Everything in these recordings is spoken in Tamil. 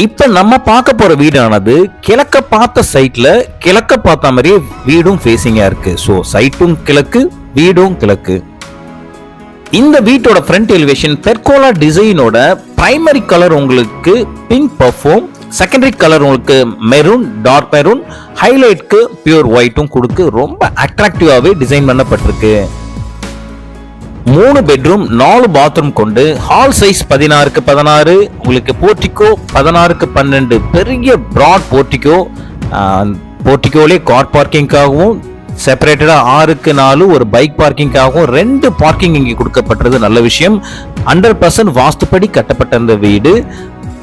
இப்ப நம்ம பார்க்க போற வீடானது கிழக்க பார்த்த சைட்ல கிழக்க பார்த்த மாதிரியே வீடும் ஃபேசிங்கா இருக்கு. ஸோ சைட்டும் கிழக்கு, வீடும் கிழக்கு. இந்த வீட்டோட ஃப்ரண்ட் எலிவேஷன் பெர்கோலா டிசைனோட பிரைமரி கலர் உங்களுக்கு பிங்க் பர்ஃபோம், செகண்டரி கலர் உங்களுக்கு மெரூன், டார்க் மெரூன், ஹைலைட்க்கு பியூர் ஒயிட்டும் கொடுத்து ரொம்ப அட்ராக்டிவாவே டிசைன் பண்ணப்பட்டிருக்கு. 3 பெட்ரூம் 4 பாத்ரூம் கொண்டு ஹால் சைஸ் 16க்கு 16, உங்களுக்கு போர்டிகோ 16க்கு 12, பெரிய பிராட் போர்டிகோ. போர்டிகோலே கார் பார்க்கிங்காகவும் செப்பரேட்டடா 6க்கு 4 ஒரு பைக் பார்க்கிங்காகவும் 2 பார்க்கிங் இங்கே கொடுக்கப்பட்டது நல்ல விஷயம். 100% வாஸ்துப்படி கட்டப்பட்ட இந்த வீடு.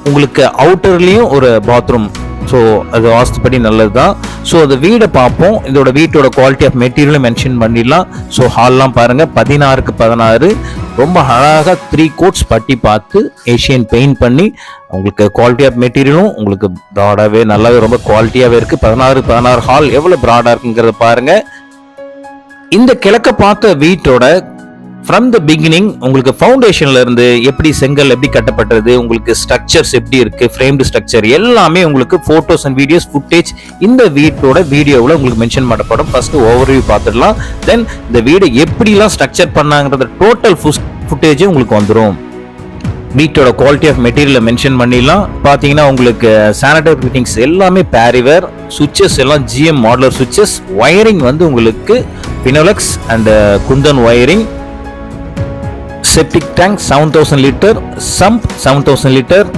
உங்களுக்கு அவுட்டர்லயும் ஒரு பாத்ரூம், ஸோ அது வாஸ்துப்படி நல்லது தான். ஸோ அந்த வீடை பார்ப்போம். இதோட வீட்டோட குவாலிட்டி ஆஃப் மெட்டீரியலும் மென்ஷன் பண்ணிடலாம். ஸோ ஹால்லாம் பாருங்க 16க்கு 16, ரொம்ப அழகாக 3 கோட்ஸ் பட்டி பார்த்து ஏஷியன் பெயிண்ட் பண்ணி உங்களுக்கு குவாலிட்டி ஆஃப் மெட்டீரியலும் உங்களுக்கு ப்ராடாகவே நல்லாவே ரொம்ப குவாலிட்டியாகவே இருக்கு. 16க்கு 16 ஹால் எவ்வளோ ப்ராடாக இருக்குங்கிறத பாருங்க. இந்த கிழக்க பார்த்த வீட்டோட ஃப்ரம் த பிகினிங் உங்களுக்கு ஃபவுண்டேஷன்ல இருந்து எப்படி செங்கல் எப்படி கட்டப்பட்டது, உங்களுக்கு ஸ்ட்ரக்சர்ஸ் எப்படி இருக்கு, ஃப்ரேம்டு ஸ்ட்ரக்சர் எல்லாமே உங்களுக்கு போட்டோஸ் அண்ட் வீடியோஸ் ஃபுட்டேஜ் இந்த வீட்டோட வீடியோவில் உங்களுக்கு மென்ஷன் பண்ணப்படும். ஃபர்ஸ்ட் ஓவர்வியூ பார்த்துடலாம். தென் இந்த வீடு எப்படிலாம் ஸ்ட்ரக்சர் பண்ணாங்கிறத டோட்டல் ஃபுட்டேஜ் உங்களுக்கு வந்துடும். வீட்டோட குவாலிட்டி ஆஃப் மெட்டீரியலை மென்ஷன் பண்ணிடலாம். பார்த்தீங்கன்னா உங்களுக்கு சானிடரி ஃபிட்டிங்ஸ் எல்லாமே பேரிவேர், சுவிச்சஸ் எல்லாம் ஜிஎம் மாடலர் சுவிச்சஸ், ஒயரிங் வந்து உங்களுக்கு Finolex and Kundan wiring, septic tank 7000 litre, sump 7000 litre.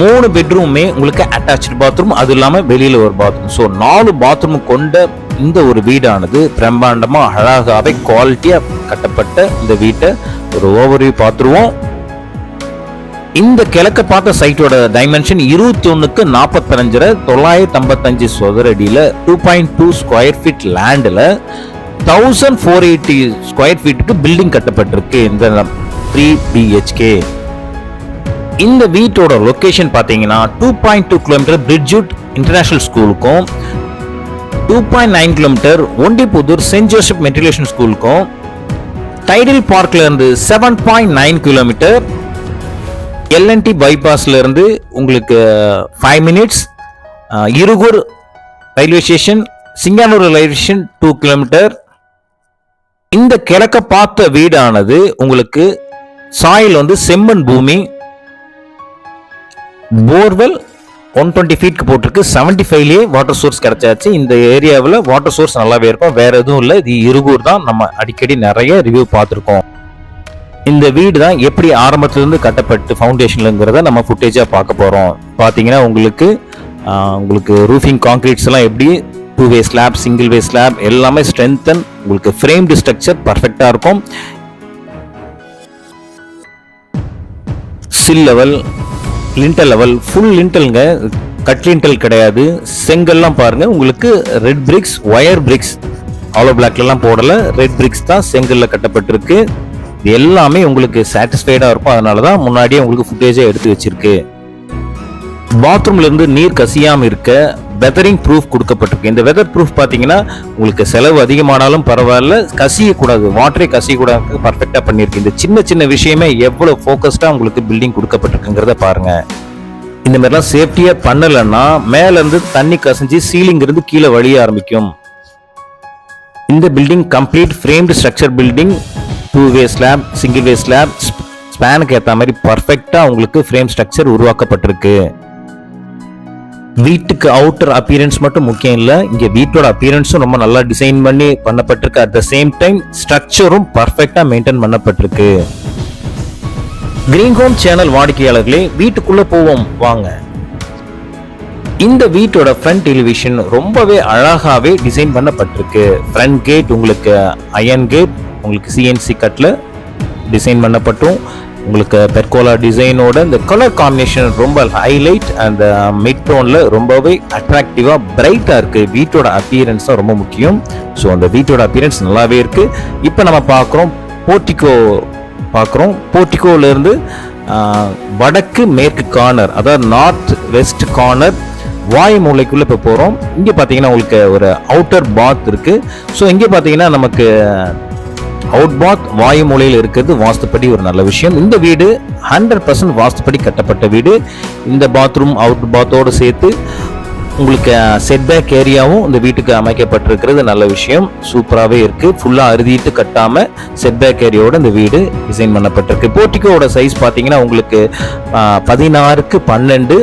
3 பெட்ரூமே உங்களுக்கு அட்டாச்சு பாத்ரூம், அது இல்லாமல் வெளியில் ஒரு பாத்ரூம். ஸோ 4 பாத்ரூம் கொண்ட இந்த ஒரு வீடானது பிரம்மாண்டமா அழகாகவே குவாலிட்டியா கட்டப்பட்ட இந்த வீட்டை ஒரு ஓவர்வியூ பார்த்துருவோம். இந்த கிழக்க பார்த்த சைட்டோட டைமென்ஷன் 21க்கு 45 955 சதுர அடியில 2.2 ஸ்கொயர் ஃபீட் லேண்ட்ல 1480 ஸ்கொயர் ஃபீட்டுக்கு பில்டிங் கட்டப்பட்டிருக்கு இந்த 3 BHK. இந்த வீட்டோட லொகேஷன் பார்த்தீங்கன்னா 2.2 கிலோமீட்டர் பிரிட்ஜூட் இன்டர்நேஷனல் ஸ்கூலுக்கும் 2.9 kilometer Ondipudur saint Joseph matriculation ஸ்கூலுக்கும், டைடல் பார்க்ல இருந்து 7.9 கிலோமீட்டர், LNT பைபாஸ்ல இருந்து உங்களுக்கு 5 மினிட்ஸ், இருகூர் ரயில்வே ஸ்டேஷன், சிங்கானூர் ரயில்வே ஸ்டேஷன் 2 கிலோமீட்டர். இந்த கிழக்க பார்த்த வீடானது உங்களுக்கு சாயில் வந்து செம்மண் பூமி, போர்வெல் 120 ஃபீட்க்கு போட்டிருக்கு. 75லேயே வாட்டர் சோர்ஸ் கிடைச்சாச்சு. இந்த ஏரியாவில் வாட்டர் சோர்ஸ் நல்லாவே இருக்கும், வேற எதுவும் இல்லை. இது இருகூர் தான், நம்ம அடிக்கடி நிறைய ரிவ்யூ பார்த்துருக்கோம். இந்த வீடு தான் எப்படி ஆரம்பத்திலிருந்து கட்டப்பட்டு ஃபவுண்டேஷன்லங்கிறத நம்ம ஃபுட்டேஜா பார்க்க போறோம். பார்த்தீங்கன்னா உங்களுக்கு ரூஃபிங் கான்கிரீட்ஸ் எல்லாம் எப்படி 2-வே ஸ்லாப், சிங்கிள்-வே ஸ்லாப் எல்லாமே ஸ்ட்ரென்தன், உங்களுக்கு ஃப்ரேம்டு ஸ்ட்ரக்சர் பர்ஃபெக்டா இருக்கும். Sill level, lintel level, full லிண்டல்ங்க, கட் லிண்டல் கிடையாது. செங்கல்லாம் பாருங்க உங்களுக்கு red bricks, wire bricks, hollow பிளாக்ல எல்லாம் போடல, ரெட் பிரிக்ஸ் தான் செங்கல்ல கட்டப்பட்டிருக்கு. எல்லாமே உங்களுக்கு சாட்டிஸ்ஃபைடா இருக்கும். அதனாலதான் முன்னாடியே உங்களுக்கு ஃபுட்டேஜே எடுத்து வச்சிருக்கு. பாத்ரூம்ல இருந்து நீர் கசியாம இருக்க வெதரிங் ப்ரூஃப் கொடுக்கப்பட்டிருக்கு. இந்த வெதர் ப்ரூஃப் பாத்தீங்கன்னா உங்களுக்கு செலவு அதிகமானாலும் பரவாயில்ல, கசியக்கூடாது, வாட்டரே கசியக்கூடாது, பர்ஃபெக்டா பண்ணிருக்கு. இந்த சின்ன சின்ன விஷயமே எவ்வளவு ஃபோக்கஸ்டா உங்களுக்கு பில்டிங் கொடுக்கப்பட்டிருக்குங்கிறத பாருங்க. இந்த மாதிரிலாம் சேஃப்டியா பண்ணலன்னா மேல இருந்து தண்ணி கசிஞ்சு சீலிங் இருந்து கீழே வழிய ஆரம்பிக்கும். இந்த building complete framed structure building, two way slab, single way slab, ஸ்பேனுக்கு ஏற்ற மாதிரி பர்ஃபெக்டா உங்களுக்கு ஃப்ரேம் ஸ்ட்ரக்சர் உருவாக்கப்பட்டிருக்கு. வீட்டுக்கு அவுட்டர் அப்பியரன்ஸ் மட்டும் முக்கியம் இல்ல, இங்க வீட்டோட அப்பியரன்ஸும் ரொம்ப நல்லா டிசைன் பண்ணி பண்ணப்பட்டிருக்கு. அட் த சேம் டைம் ஸ்ட்ரக்சரும் பர்ஃபெக்டா மெயின்டைன் பண்ணப்பட்டிருக்கு. கிரீன் ஹோம் சேனல் வாடிக்கையாளர்களே, வீட்டுக்குள்ள போவோம் வாங்க. இந்த வீட்டோட ஃப்ரண்ட் எலிவேஷன் ரொம்பவே அழகாவே டிசைன் பண்ணப்பட்டிருக்கு. ஃப்ரண்ட் கேட் உங்களுக்கு அயன் கேட், உங்களுக்கு CNC கட்ல டிசைன் பண்ணப்பட்டும், உங்களுக்கு பெர்கோலா டிசைனோட இந்த கலர் காம்பினேஷன் ரொம்ப ஹைலைட், அந்த மிட் டோன்ல ரொம்பவே அட்ராக்டிவா பிரைட்டா இருக்கு. வீட்டோட அப்பியரன்ஸ் தான் ரொம்ப முக்கியம். ஸோ அந்த வீட்டோட அப்பியரன்ஸ் நல்லாவே இருக்கு. இப்போ நம்ம பார்க்குறோம் போர்டிகோ பார்க்குறோம். போர்டிகோல இருந்து வடக்கு மேற்கு கார்னர், அதாவது நார்த் வெஸ்ட் கார்னர் வாய் மூலைக்குள்ள இப்போ போகிறோம். இங்கே பார்த்தீங்கன்னா உங்களுக்கு ஒரு அவுட்டர் பாத் இருக்கு. ஸோ இங்கே பார்த்தீங்கன்னா நமக்கு அவுட் பாத் வாயு மூலையில் இருக்கிறது வாஸ்துப்படி ஒரு நல்ல விஷயம். இந்த வீடு 100% வாஸ்துப்படி கட்டப்பட்ட வீடு. இந்த பாத்ரூம் அவுட் பாத்தோடு சேர்த்து உங்களுக்கு செட்பேக் ஏரியாவும் இந்த வீட்டுக்கு அமைக்கப்பட்டிருக்கிறது நல்ல விஷயம். சூப்பராகவே இருக்கு. ஃபுல்லா அறுதிட்டு கட்டாம செட்பேக் ஏரியாவோட இந்த வீடு டிசைன் பண்ணப்பட்டிருக்கு. போர்ட்டிகோட சைஸ் பார்த்தீங்கன்னா உங்களுக்கு 16க்கு 12,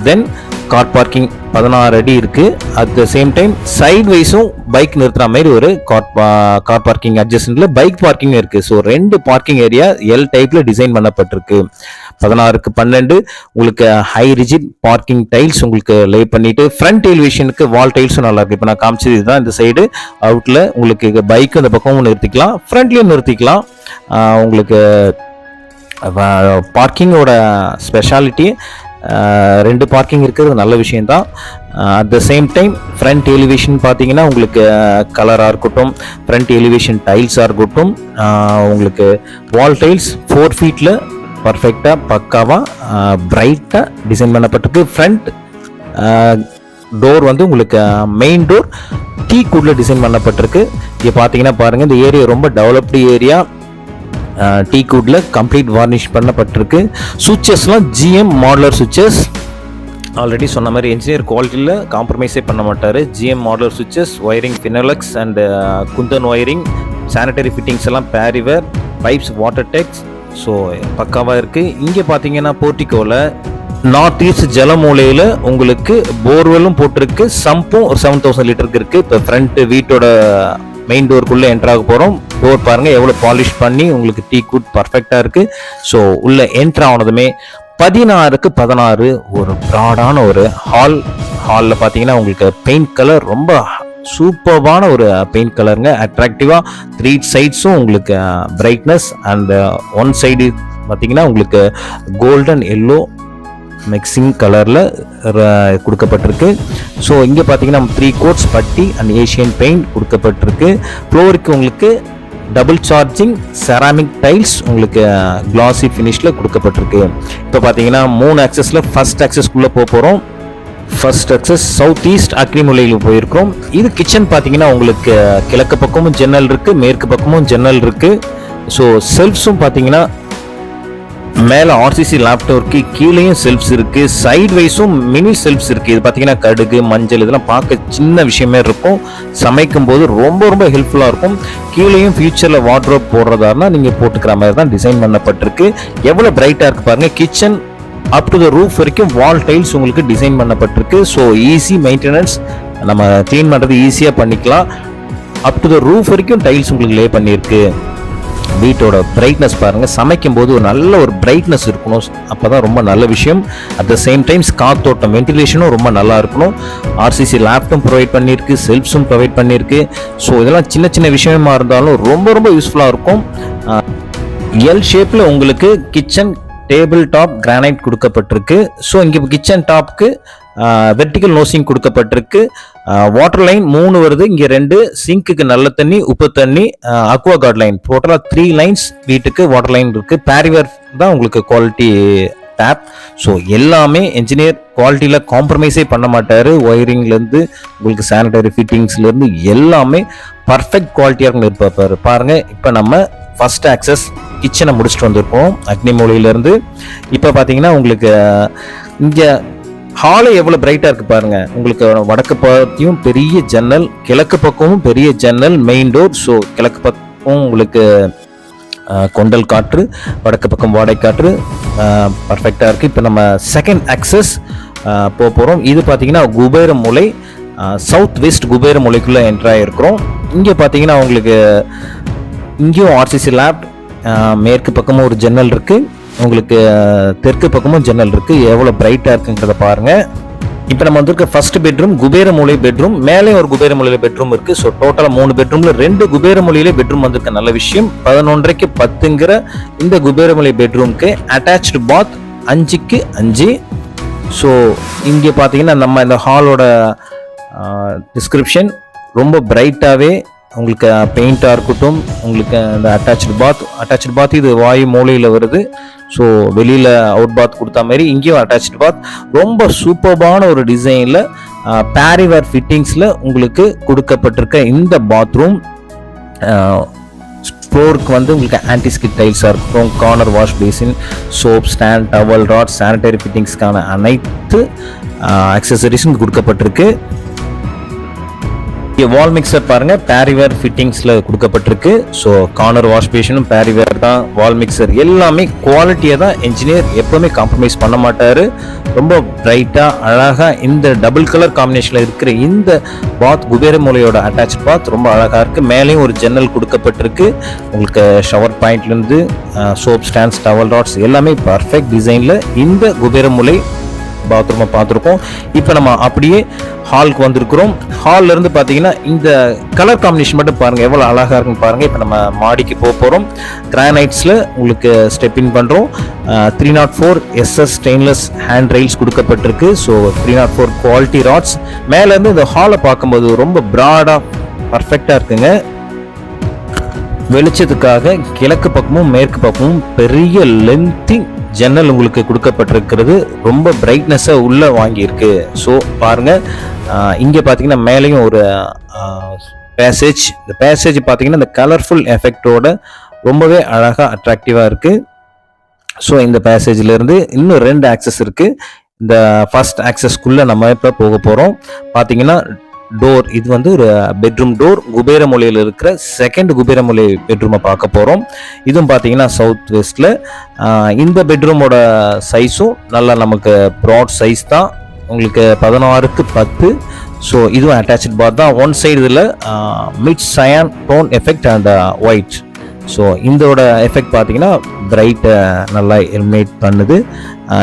தென் கார் பார்க்கிங் 16 அடி இருக்கு. At the same time side வைஸும் பைக் நிறுத்துற மாதிரி ஒரு கார் பார்க்கிங் அட்ஜஸ்ட்ல பைக் பார்க்கிங் இருக்கு. ஸோ 2 பார்க்கிங் ஏரியா எல் டைப்ல டிசைன் பண்ணப்பட்டிருக்கு. 16க்கு 12 உங்களுக்கு ஹை ரிஜிட் பார்க்கிங் டைல்ஸ் உங்களுக்கு லே பண்ணிட்டு ஃப்ரண்ட் எலிவேஷனுக்கு வால் டைல்ஸும் நல்லா இருக்கு. இப்போ நான் காமிச்சது இதுதான். இந்த சைடு அவுட்ல உங்களுக்கு பைக் இந்த பக்கமும் நிறுத்திக்கலாம், ஃப்ரண்ட்லயும் நிறுத்திக்கலாம். உங்களுக்கு பார்க்கிங்கோட ஸ்பெஷாலிட்டி 2 பார்க்கிங் இருக்கிறது நல்ல விஷயம்தான். At the same time front elevation பார்த்தீங்கன்னா உங்களுக்கு கலராக இருக்கட்டும், ஃப்ரண்ட் எலிவேஷன் டைல்ஸாக இருக்கட்டும், உங்களுக்கு வால் டைல்ஸ் 4 ஃபீட்டில் பர்ஃபெக்டாக பக்காவாக பிரைட்டாக டிசைன் பண்ணப்பட்டிருக்கு. ஃப்ரண்ட் டோர் வந்து உங்களுக்கு மெயின் டோர் டீக் வுட்ல டிசைன் பண்ணப்பட்டிருக்கு. இங்கே பார்த்தீங்கன்னா பாருங்கள், இந்த ஏரியா ரொம்ப டெவலப்டு ஏரியா. டீக் வுட்ல கம்ப்ளீட் வார்னிஷ் பண்ணப்பட்டிருக்கு. சுவிச்சஸ்லாம் ஜிஎம் மாடுலர் சுவிச்சஸ். ஆல்ரெடி சொன்ன மாதிரி என்ஜினியர் குவாலிட்டியில் காம்ப்ரமைஸே பண்ண மாட்டார். GM modular switches, wiring Finolex and Kundan wiring, sanitary fittings எல்லாம் பேரிவேர், பைப்ஸ் வாட்டர் டெக்ஸ். ஸோ பக்காவாக இருக்குது. இங்கே பார்த்தீங்கன்னா போர்ட்டிகோவில் நார்த் ஈஸ்ட் ஜலமூலையில் உங்களுக்கு போர்வெல்லும் போட்டிருக்கு. சம்பும் ஒரு 7000 லிட்டருக்கு இருக்குது. இப்போ ஃப்ரண்ட் வீட்டோட மெயின் டோருக்குள்ளே என்ட்ராக போகிறோம். டோர் பாருங்கள் எவ்வளோ பாலிஷ் பண்ணி உங்களுக்கு டீக் வுட் பர்ஃபெக்டாக இருக்குது. ஸோ உள்ளே என்ட்ரு ஆனதுமே 16க்கு 16 ஒரு ப்ராடான ஒரு ஹாலில் பார்த்தீங்கன்னா உங்களுக்கு பெயிண்ட் கலர் ரொம்ப சூப்பர்வான ஒரு பெயிண்ட் கலருங்க. அட்ராக்டிவாக 3 சைட்ஸும் உங்களுக்கு பிரைட்னஸ் அண்ட் 1 சைடு பார்த்தீங்கன்னா உங்களுக்கு கோல்டன் எல்லோ மிக்சிங் கலரில் கொடுக்கப்பட்டிருக்கு. ஸோ இங்கே பார்த்தீங்கன்னா 3 கோட்ஸ் பட்டி அண்ட் ஏஷியன் பெயிண்ட் கொடுக்கப்பட்டிருக்கு. ஃப்ளோருக்கு உங்களுக்கு டபுள் சார்ஜிங் செராமிக் டைல்ஸ் உங்களுக்கு கிளாசி ஃபினிஷில் கொடுக்கப்பட்டிருக்கு. இப்போ பார்த்தீங்கன்னா 3 ஆக்சஸில் ஃபர்ஸ்ட் ஆக்சஸ்க்குள்ளே போகிறோம். ஃபர்ஸ்ட் ஆக்சஸ் சவுத் ஈஸ்ட் அக்னிமுலையில் போயிருக்கிறோம். இது கிச்சன் பார்த்தீங்கன்னா உங்களுக்கு கிழக்கு பக்கமும் ஜன்னல் இருக்குது, மேற்கு பக்கமும் ஜன்னல் இருக்குது. ஸோ செல்ஃப்ஸும் பார்த்தீங்கன்னா மேலே ஆர்சிசி லேப்டாப்க்கு கீழேயும் செல்ஃப்ஸ் இருக்குது, சைட் வைஸும் மினி செல்ஃப்ஸ் இருக்குது. இது பார்த்தீங்கன்னா கடுகு மஞ்சள் இதெல்லாம் பார்க்க சின்ன விஷயமே இருக்கும், சமைக்கும் போது ரொம்ப ரொம்ப ஹெல்ப்ஃபுல்லாக இருக்கும். கீழேயும் ஃபியூச்சரில் வார்ட்ரோப் போடுறதா இருந்தால் நீங்கள் போட்டுக்கிற மாதிரி தான் டிசைன் பண்ணப்பட்டிருக்கு. எவ்வளோ பிரைட்டாக இருக்குது பாருங்கள். Kitchen up to the roof வரைக்கும் வால் டைல்ஸ் உங்களுக்கு டிசைன் பண்ணப்பட்டிருக்கு. ஸோ ஈஸி மெயின்டெனன்ஸ், நம்ம க்ளீன் பண்ணுறது ஈஸியாக பண்ணிக்கலாம். அப் டு த ரூஃப் வரைக்கும் டைல்ஸ் உங்களுக்கு லே பண்ணியிருக்கு. வீட்டோட பிரைட்னஸ் பாருங்கள், சமைக்கும் போது ஒரு நல்ல ஒரு பிரைட்னஸ் இருக்கணும், அப்போ தான் ரொம்ப நல்ல விஷயம். அட் த சேம் டைம்ஸ் காத்தோட்டம் வென்டிலேஷனும் ரொம்ப நல்லா இருக்கணும். ஆர்சிசி லேப்டும் ப்ரொவைட் பண்ணியிருக்கு, செல்ஃப்ஸும் ப்ரொவைட் பண்ணியிருக்கு. ஸோ இதெல்லாம் சின்ன சின்ன விஷயமா இருந்தாலும் ரொம்ப ரொம்ப யூஸ்ஃபுல்லாக இருக்கும். எல் ஷேப்பில் உங்களுக்கு கிச்சன் டேபிள் டாப் கிரானைட் கொடுக்கப்பட்டிருக்கு. ஸோ இங்கே கிச்சன் டாப்க்கு வெர்டிக்கல் நோசிங் கொடுக்கப்பட்டிருக்கு. வாட்டர் லைன் 3 வருது, இங்கே 2 சிங்க்குக்கு நல்ல தண்ணி, உப்பு தண்ணி, அக்வா கார்ட் லைன், டோட்டலாக 3 லைன்ஸ் வீட்டுக்கு வாட்டர் லைன் இருக்குது. பேரிவேர் தான் உங்களுக்கு குவாலிட்டி டேப். ஸோ எல்லாமே என்ஜினியர் குவாலிட்டியில் காம்ப்ரமைஸே பண்ண மாட்டார். ஒயரிங்லேருந்து உங்களுக்கு சானிடரி ஃபிட்டிங்ஸ்லேருந்து எல்லாமே பர்ஃபெக்ட் குவாலிட்டியாக இருப்பார். பாருங்கள், இப்போ நம்ம ஃபர்ஸ்ட் ஆக்சஸ் கிச்சனை முடிச்சுட்டு வந்திருக்கோம் அக்னிமூலையிலேருந்து. இப்போ பார்த்தீங்கன்னா உங்களுக்கு இங்கே ஹாலு எவ்வளோ பிரைட்டாக இருக்குது பாருங்கள். உங்களுக்கு வடக்கு பக்கத்தையும் பெரிய ஜன்னல், கிழக்கு பக்கமும் பெரிய ஜன்னல், மெயின் டோர். ஸோ கிழக்கு பக்கம் உங்களுக்கு கொண்டல் காற்று, வடக்கு பக்கம் வாடகை காற்று பர்ஃபெக்டாக இருக்குது. இப்போ நம்ம செகண்ட் ஆக்சஸ் போகிறோம். இது பார்த்தீங்கன்னா குபேர மூலை, சவுத் வெஸ்ட் குபேர மூலைக்குள்ளே என்ட்ராக இருக்கிறோம். இங்கே பார்த்தீங்கன்னா உங்களுக்கு இங்கேயும் ஆர்சிசி லேப், மேற்கு பக்கமும் ஒரு ஜன்னல் இருக்குது, உங்களுக்கு தெற்கு பக்கமும் ஜன்னல் இருக்குது. எவ்வளோ பிரைட்டாக இருக்குங்கிறத பாருங்கள். இப்போ நம்ம வந்திருக்க ஃபர்ஸ்ட் பெட்ரூம் குபேர மூலை பெட்ரூம், மேலே ஒரு குபேர மூலையில் பெட்ரூம் இருக்குது. ஸோ டோட்டலாக 3 பெட்ரூமில் 2 குபேர மூலையிலே பெட்ரூம் வந்திருக்க நல்ல விஷயம். 11.5க்கு 10ங்கிற இந்த குபேர மூலை பெட்ரூம்க்கு அட்டாச்டு பாத் 5க்கு 5. ஸோ இங்கே பார்த்தீங்கன்னா நம்ம இந்த ஹாலோட டிஸ்கிரிப்ஷன் ரொம்ப பிரைட்டாகவே உங்களுக்கு பெயிண்டாக இருக்கட்டும், உங்களுக்கு இந்த அட்டாச்டு பாத் இது வாயு மூலையில் வருது. ஸோ வெளியில் அவுட் பாத் கொடுத்தா மாதிரி இங்கேயும் அட்டாச்டு பாத் ரொம்ப சூப்பர்பான ஒரு டிசைனில் பேரிவேர் ஃபிட்டிங்ஸில் உங்களுக்கு கொடுக்கப்பட்டிருக்க இந்த பாத்ரூம் ஃப்ளோருக்கு வந்து உங்களுக்கு ஆன்டி ஸ்கிட் டைல்ஸாக இருக்கும், corner wash basin, soap stand, towel rod, sanitary ஃபிட்டிங்ஸ்க்கான அனைத்து அக்சசரிஸும் கொடுக்கப்பட்டிருக்கு. வால் மிக்சர் பாருங்க பேரிவேர் ஃபிட்டிங்ஸ்ல கொடுக்கப்பட்டிருக்கு. ஸோ கார்னர் வாஷ் பேஷனும் பேரிவேர் தான், வால் மிக்சர் எல்லாமே குவாலிட்டியை தான் என்ஜினியர் எப்பவுமே காம்ப்ரமைஸ் பண்ண மாட்டாரு. ரொம்ப பிரைட்டா அழகா இந்த டபுள் கலர் காம்பினேஷன்ல இருக்கிற இந்த பாத் குபேர மூலையோட அட்டாச் பாத் ரொம்ப அழகா இருக்கு. மேலேயும் ஒரு ஜன்னல் கொடுக்கப்பட்டிருக்கு. உங்களுக்கு ஷவர் பாயிண்ட்ல இருந்து சோப் ஸ்டாண்ட்ஸ், டவல் ராட்ஸ் எல்லாமே பர்ஃபெக்ட் டிசைன்ல இந்த குபேர மூலை பாத்ரூமை பார்த்துருக்கோம். இப்போ நம்ம அப்படியே ஹாலுக்கு வந்திருக்கிறோம். ஹாலில் இருந்து பார்த்தீங்கன்னா இந்த கலர் காம்பினேஷன் மட்டும் பாருங்கள் எவ்வளோ அழகாக இருக்குன்னு பாருங்கள். இப்போ நம்ம மாடிக்கு போக போகிறோம். கிரானைட்ஸில் உங்களுக்கு ஸ்டெப் இன் பண்ணுறோம். 304 SS ஸ்டெயின்லெஸ் ஹேண்ட் ரெயில்ஸ் கொடுக்கப்பட்டிருக்கு. So 304 quality rods. மேலேருந்து இந்த ஹாலை பார்க்கும்போது ரொம்ப ப்ராடாக பர்ஃபெக்டாக இருக்குங்க. வெளிச்சத்துக்காக கிழக்கு பக்கமும் மேற்கு பக்கமும் பெரிய லென்த்தி ஜன்னல் உங்களுக்கு கொடுக்கப்பட்டிருக்கிறது. ரொம்ப பிரைட்னஸாக உள்ளே வாங்கியிருக்கு. ஸோ பாருங்கள், இங்கே பார்த்தீங்கன்னா மேலேயும் ஒரு பேசேஜ். இந்த பேசேஜ் பார்த்தீங்கன்னா இந்த கலர்ஃபுல் எஃபெக்டோட ரொம்பவே அழகாக அட்ராக்டிவாக இருக்குது. ஸோ இந்த பேசேஜ்லேருந்து இன்னும் 2 ஆக்சஸ் இருக்குது. இந்த ஃபர்ஸ்ட் ஆக்சஸ்க்குள்ளே நம்ம இப்போ போக போகிறோம். பார்த்தீங்கன்னா டோர், இது வந்து ஒரு பெட்ரூம் டோர். குபேர மூலையில் இருக்கிற செகண்ட் குபேர மூலை பெட்ரூமை பார்க்க போகிறோம். இதுவும் பார்த்தீங்கன்னா சவுத் வெஸ்டில். இந்த பெட்ரூமோட சைஸும் நல்லா நமக்கு ப்ராட் சைஸ் தான், உங்களுக்கு 16க்கு 10. ஸோ இதுவும் அட்டாச்சு பாத் தான். ஒன் சைடு இதில் mid cyan tone effect and white. So இதோட எஃபெக்ட் பார்த்தீங்கன்னா பிரைட்டை நல்லா எலிமினேட் பண்ணுது.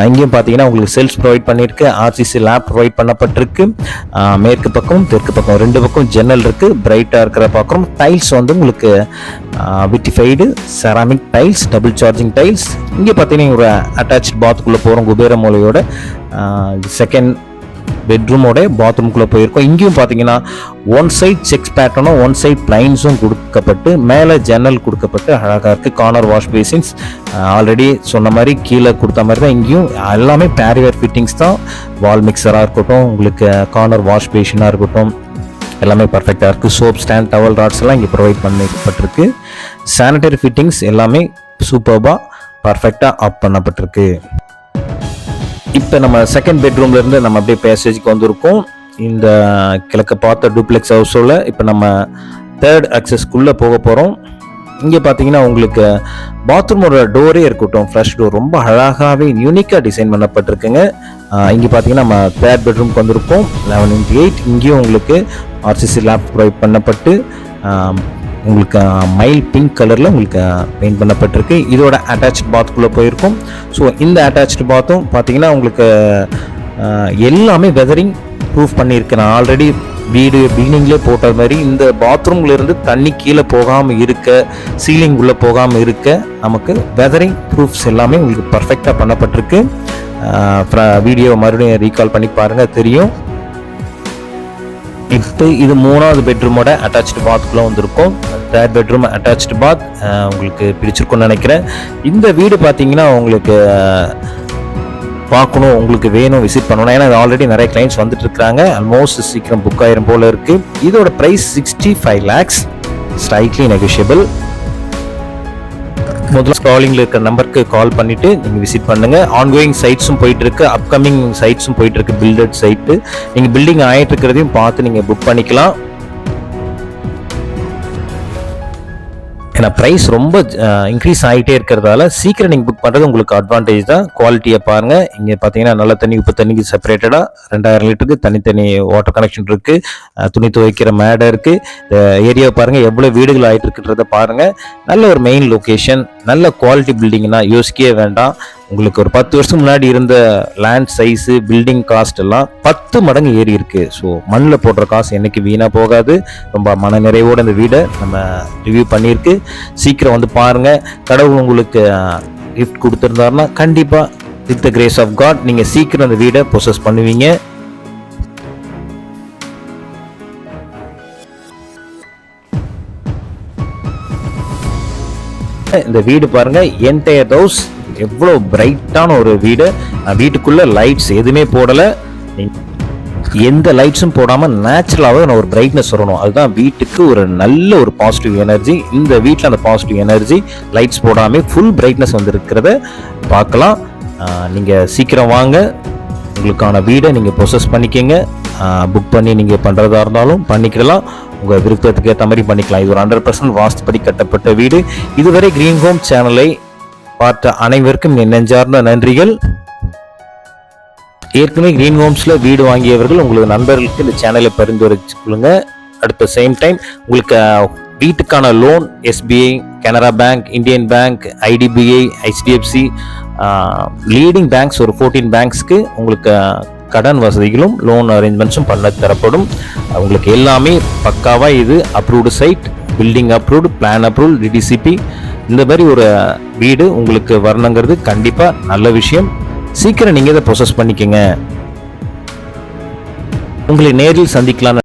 இங்கேயும் பார்த்தீங்கன்னா உங்களுக்கு செல்ஸ் ப்ரொவைட் பண்ணியிருக்கு. RCC லேப் ப்ரொவைட் பண்ணப்பட்டிருக்கு. மேற்கு பக்கம் தெற்கு பக்கம் 2 பக்கம் ஜன்னல் இருக்குது. பிரைட்டாக இருக்கிற பார்க்குறோம். டைல்ஸ் வந்து உங்களுக்கு vitrified ceramic tiles, double charging tiles. இங்கே பார்த்தீங்கன்னா ஒரு அட்டாச் பாத்குள்ளே போகிறோம். குபேர மூலையோட செகண்ட் பெட்ரூமோட பாத்ரூம்குள்ளே போயிருக்கோம். இங்கேயும் பார்த்தீங்கன்னா ஒன் சைட் செக்ஸ் பேட்டர்னும் ஒன் சைட் பிளைன்ஸும் கொடுக்கப்பட்டு மேலே ஜன்னல் கொடுக்கப்பட்டு அழகாக இருக்குது. கார்னர் வாஷ் பேசின்ஸ் ஆல்ரெடி சொன்ன மாதிரி கீழே கொடுத்த மாதிரி தான் இங்கேயும் எல்லாமே பேரிவேர் ஃபிட்டிங்ஸ் தான். வால் மிக்சராக இருக்கட்டும், உங்களுக்கு கார்னர் வாஷ் பேஷனாக இருக்கட்டும், எல்லாமே பர்ஃபெக்டாக இருக்குது. சோப் ஸ்டாண்ட், டவல் ராட்ஸ் எல்லாம் இங்கே ப்ரொவைட் பண்ணப்பட்டிருக்கு. சானிடரி ஃபிட்டிங்ஸ் எல்லாமே சூப்பர்பாக பர்ஃபெக்டாக ஆப் பண்ணப்பட்டிருக்கு. இப்போ நம்ம செகண்ட் பெட்ரூம்லேருந்து நம்ம அப்படியே பேசேஜுக்கு வந்திருக்கோம். இந்த கிழக்க பார்த்த டூப்ளெக்ஸ் ஹவுஸோட இப்போ நம்ம தேர்ட் ஆக்சஸ்க்குள்ளே போக போகிறோம். இங்கே பார்த்தீங்கன்னா உங்களுக்கு பாத்ரூமோட டோரே இருக்கட்டும், ஃப்ரெஷ் டோர் ரொம்ப அழகாகவே யூனிக்காக டிசைன் பண்ணப்பட்டிருக்குங்க. இங்கே பார்த்தீங்கன்னா நம்ம தேர்ட் பெட்ரூம்க்கு வந்திருக்கோம். 11x8. இங்கேயும் உங்களுக்கு RCC லேப் ப்ரொவைட் பண்ணப்பட்டு உங்களுக்கு மைல் பிங்க் கலரில் உங்களுக்கு பெயிண்ட் பண்ணப்பட்டிருக்கு. இதோட அட்டாச் பாத்குள்ளே போயிருக்கும். ஸோ இந்த அட்டாச் பாத்தும் பார்த்தீங்கன்னா உங்களுக்கு எல்லாமே வெதரிங் ப்ரூஃப் பண்ணியிருக்கு. நான் ஆல்ரெடி வீடு பிகினிங்லேயே போட்ட மாதிரி இந்த பாத்ரூம்லேருந்து தண்ணி கீழே போகாமல் இருக்க, சீலிங் உள்ளே போகாமல் இருக்க நமக்கு வெதரிங் ப்ரூஃப்ஸ் எல்லாமே உங்களுக்கு பர்ஃபெக்டாக பண்ணப்பட்டிருக்கு. வீடியோவை மறுபடியும் ரீகால் பண்ணி பாருங்கள், தெரியும். இப்போ இது 3வது பெட்ரூமோட அட்டாச்சு பாத்குள்ளே வந்திருக்கும். தேர்ட் பெட்ரூம் அட்டாச்சு பாத் உங்களுக்கு பிடிச்சிருக்குன்னு நினைக்கிறேன். இந்த வீடு பார்த்தீங்கன்னா உங்களுக்கு பார்க்கணும், உங்களுக்கு வேணும், விசிட் பண்ணணும். ஏன்னா இது ஆல்ரெடி நிறைய கிளைண்ட்ஸ் வந்துட்டு இருக்காங்க. ஆல்மோஸ்ட் சீக்கிரம் புக் ஆயிரம் போல இருக்கு. இதோட ப்ரைஸ் 65 lakhs, ஸ்லைட்லி நெகோஷியபிள். முதல்ல ஸ்க்ராலிங்கில் இருக்கிற நம்பருக்கு கால் பண்ணிவிட்டு நீங்கள் விசிட் பண்ணுங்கள். ஆன்கோயிங் சைட்ஸும் போயிட்டுருக்கு, அப்கமிங் சைட்ஸும் போயிட்டுருக்கு. பில்டட் சைட்டு நீங்கள் பில்டிங் ஆகிட்டு இருக்கிறதையும் பார்த்து நீங்கள் புக் பண்ணிக்கலாம். ஏன்னா ப்ரைஸ் ரொம்ப இன்க்ரீஸ் ஆகிட்டே இருக்கிறதால சீக்கிரம் நீங்கள் புக் பண்ணுறது உங்களுக்கு அட்வான்டேஜ் தான். குவாலிட்டியை பாருங்கள். இங்கே பார்த்தீங்கன்னா நல்ல தண்ணி, உப்பு தண்ணிக்கு செப்பரேட்டடாக 2000 லிட்டருக்கு தனித்தனி வாட்டர் கனெக்ஷன் இருக்குது. துணி துவைக்கிற மேடை இருக்குது. இந்த ஏரியாவை பாருங்கள் எவ்வளோ வீடுகள் ஆகிட்டு இருக்குன்றதை பாருங்கள். நல்ல ஒரு மெயின் லொக்கேஷன், நல்ல குவாலிட்டி பில்டிங்னா யோசிக்கவே வேண்டாம். உங்களுக்கு ஒரு 10 வருஷம் முன்னாடி இருந்த லேண்ட் சைஸு, பில்டிங் காஸ்ட் எல்லாம் 10 மடங்கு ஏறி இருக்கு. ஸோ மண்ணில் போடுற காசு என்னைக்கு வீணாக போகாது. ரொம்ப மன நிறைவோடு இந்த வீடை நம்ம ரிவ்யூ பண்ணியிருக்கு. சீக்கிரம் வந்து பாருங்க. கடவுள் உங்களுக்கு கிஃப்ட் கொடுத்துருந்தாருன்னா கண்டிப்பாக with the grace of God நீங்கள் சீக்கிரம் அந்த வீடை ப்ரொசஸ் பண்ணுவீங்க. இந்த வீடு பாருங்க, என்டையர் ஹவுஸ் எவ்வளோ பிரைட்டான ஒரு வீடு. வீட்டுக்குள்ள லைட்ஸ் எதுவுமே போடலை. எந்த லைட்ஸும் போடாமல் நேச்சுரலாகவே ஒரு பிரைட்னஸ் வரணும். அதுதான் வீட்டுக்கு ஒரு நல்ல ஒரு பாசிட்டிவ் எனர்ஜி. இந்த வீட்டில் அந்த பாசிட்டிவ் எனர்ஜி லைட்ஸ் போடாமல் ஃபுல் பிரைட்னஸ் வந்துருக்கிறத பார்க்கலாம். நீங்கள் சீக்கிரம் வாங்க, உங்களுக்கான வீடை நீங்கள் ப்ரொசஸ் பண்ணிக்கங்க. புக் பண்ணி நீங்கள் பண்ணுறதா இருந்தாலும் பண்ணிக்கலாம், உங்கள் விருப்பத்துக்கு ஏற்ற மாதிரி பண்ணிக்கலாம். இது ஒரு 100% வாஸ்துப்படி கட்டப்பட்ட வீடு. இதுவரை கிரீன் ஹோம் சேனலை பார்த்த அனைவருக்கும் என் நெஞ்சார்ந்த நன்றிகள். ஏற்கனவே கிரீன் ஹோம்ஸில் வீடு வாங்கியவர்கள் உங்களது நண்பர்களுக்கு இந்த சேனலை பரிந்துரைச்சு கொள்ளுங்க. அடுத்த சேம் டைம் உங்களுக்கு வீட்டுக்கான loan SBI, Canara bank, Indian bank, IDBI, HDFC leading banks ஒரு 14 பேங்க்ஸ்க்கு உங்களுக்கு கடன் வசதிகளும் லோன் அரேஞ்ச்மெண்ட்ஸும் பண்ண தரப்படும். உங்களுக்கு எல்லாமே பக்காவாக இது approved side, building approved, plan approved, DDCP. இந்த மாதிரி ஒரு வீடு உங்களுக்கு வரணுங்கிறது கண்டிப்பாக நல்ல விஷயம். சீக்கிரம் நீங்கள் இதை ப்ரொசஸ் பண்ணிக்கங்க. உங்களை நேரில் சந்திக்கலாம்.